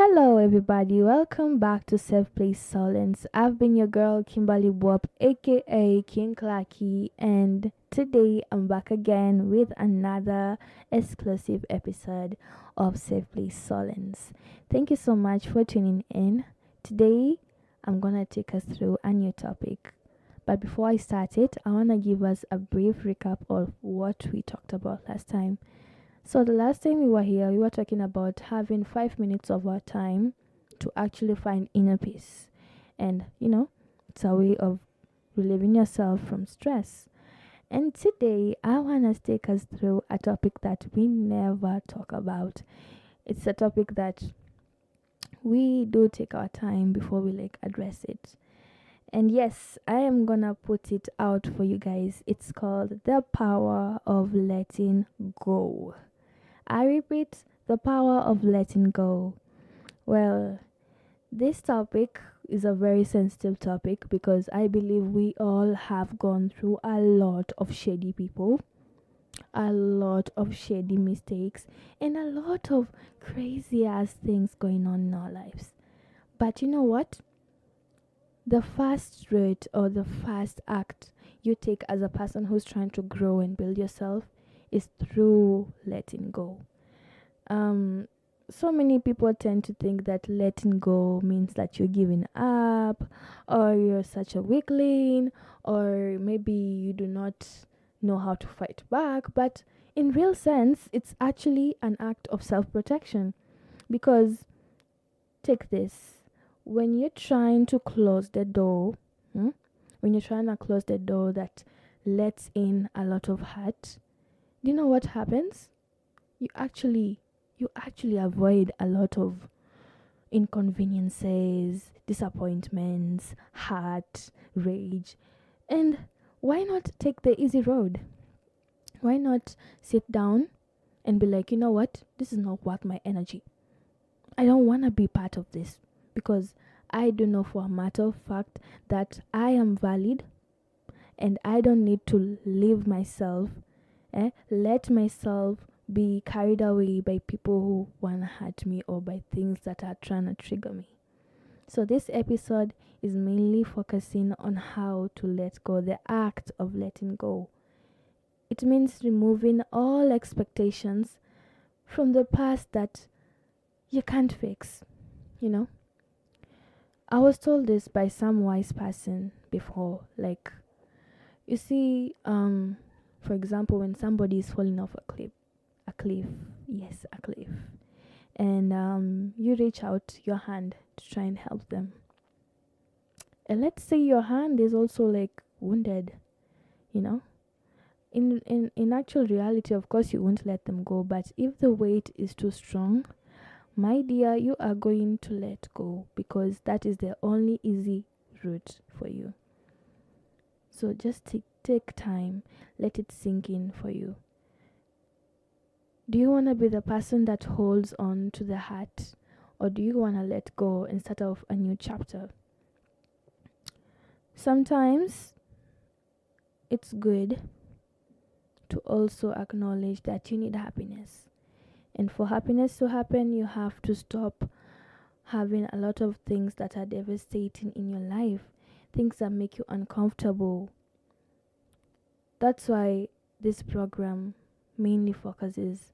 Hello, everybody. Welcome back to Safeplace Solace. I've been your girl, Kimberly Bob, aka King Clarky, and today I'm back again with another exclusive episode of Safeplace Solace. Thank you so much for tuning in. Today, I'm gonna take us through a new topic. But before I start it, I wanna give us a brief recap of what we talked about last time. So the last time we were here, we were talking about having 5 minutes of our time to actually find inner peace. And, it's a way of relieving yourself from stress. And today, I want to take us through a topic that we never talk about. It's a topic that we do take our time before we address it. And yes, I am gonna put it out for you guys. It's called the power of letting go. I repeat, the power of letting go. Well, this topic is a very sensitive topic because I believe we all have gone through a lot of shady people, a lot of shady mistakes, and a lot of crazy ass things going on in our lives. But you know what? The first route or the first act you take as a person who's trying to grow and build yourself is through letting go. So many people tend to think that letting go means that you're giving up, or you're such a weakling, or maybe you do not know how to fight back. But in real sense, it's actually an act of self-protection. Because take this, when you're trying to close the door, when you're trying to close the door that lets in a lot of hurt, do you know what happens? You actually avoid a lot of inconveniences, disappointments, hurt, rage. And why not take the easy road? Why not sit down and be like, you know what? This is not worth my energy. I don't want to be part of this because I do know for a matter of fact that I am valid and I don't need to leave myself, let myself be carried away by people who want to hurt me or by things that are trying to trigger me. So this episode is mainly focusing on how to let go, the act of letting go. It means removing all expectations from the past that you can't fix, you know. I was told this by some wise person before, you see, for example, when somebody is falling off a cliff, yes, a cliff, and you reach out your hand to try and help them. And let's say your hand is also wounded, you know. In actual reality, of course, you won't let them go, but if the weight is too strong, my dear, you are going to let go because that is the only easy route for you. So just take time, let it sink in for you. Do you want to be the person that holds on to the heart, or do you want to let go and start off a new chapter? Sometimes it's good to also acknowledge that you need happiness. And for happiness to happen, you have to stop having a lot of things that are devastating in your life, things that make you uncomfortable. That's why this program mainly focuses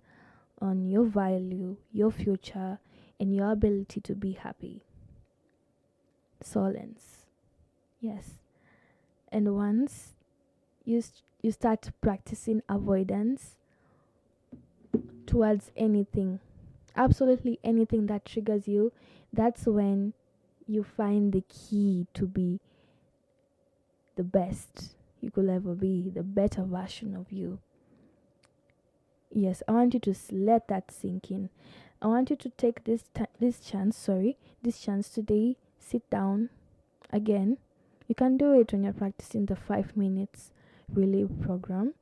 on your value, your future, and your ability to be happy. Solace. Yes. And once you start practicing avoidance towards anything, absolutely anything that triggers you, that's when you find the key to be the best you could ever be, the better version of you. Yes, I want you to let that sink in. I want you to take this chance today. Sit down again. You can do it when you're practicing the 5 minutes relief program.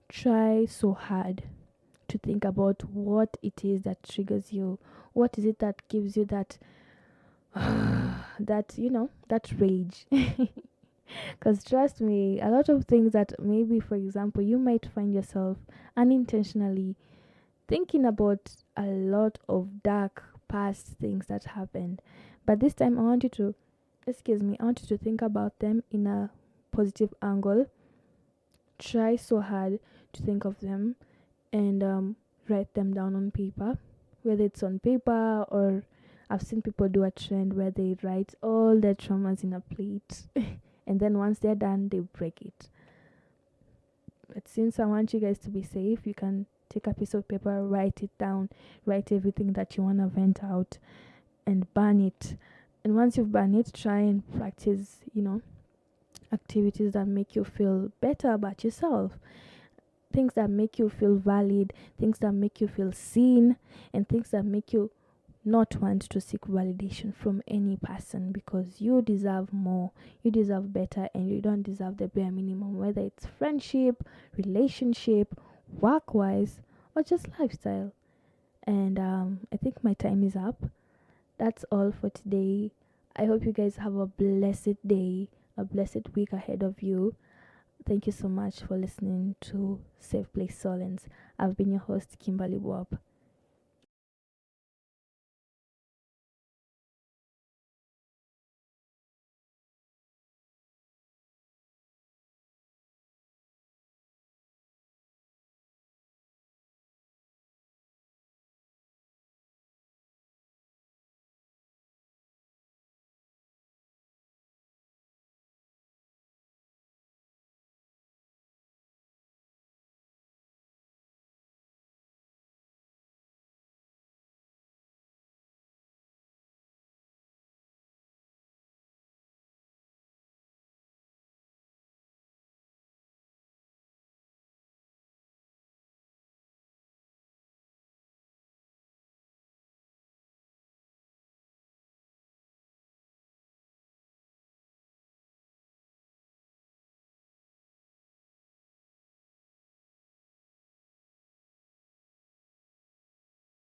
Try so hard to think about what it is that triggers you. What is it that gives you that that rage? Because trust me, a lot of things that maybe, for example, you might find yourself unintentionally thinking about a lot of dark past things that happened. But this time I want you to think about them in a positive angle. Try so hard to think of them and write them down on paper, whether it's on paper or I've seen people do a trend where they write all their traumas in a plate and then once they're done, they break it. But since I want you guys to be safe, you can take a piece of paper, write it down, write everything that you want to vent out, and burn it. And once you've burned it, try and practice, activities that make you feel better about yourself. Things that make you feel valid, things that make you feel seen, and things that make you not want to seek validation from any person, because you deserve more, you deserve better, and you don't deserve the bare minimum, whether it's friendship, relationship, work wise, or just lifestyle. And I think my time is up. That's all for today. I hope you guys have a blessed day, a blessed week ahead of you. Thank you so much for listening to Safe Place Solace. I've been your host, Kimberly Bob.